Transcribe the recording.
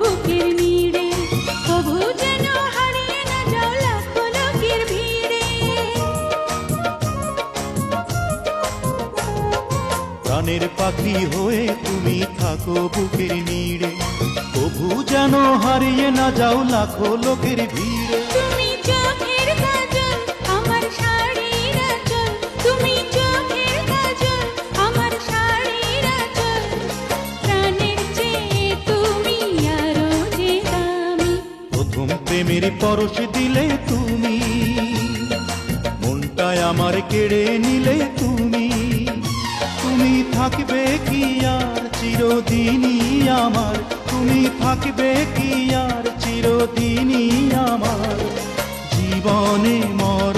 বুকের নীড়ে, তবু যেন হারিয়ে না যাও লাখো লোকের ভিড়ে। প্রাণের পাখি হয়ে তুমি থাকো বুকের নীড়ে, তবু যেন হারিয়ে না যাও লাখো লোকের ভিড়ে। তুমি চোখের কাজল আমার শাড়ির আঁচল, তুমি চোখের কাজল আমার শাড়ির আঁচল, প্রাণের চেয়ে তুমি আরো যে দামি। প্রথম প্রেমের পরশ দিলে তুমি, মনটায় আমার কেড়ে নিলে তুমি। তুমি থাকবে কি আর চিরদিনই আমার, তুমি থাকবে কি আর চিরদিনই আমার, জীবনে মর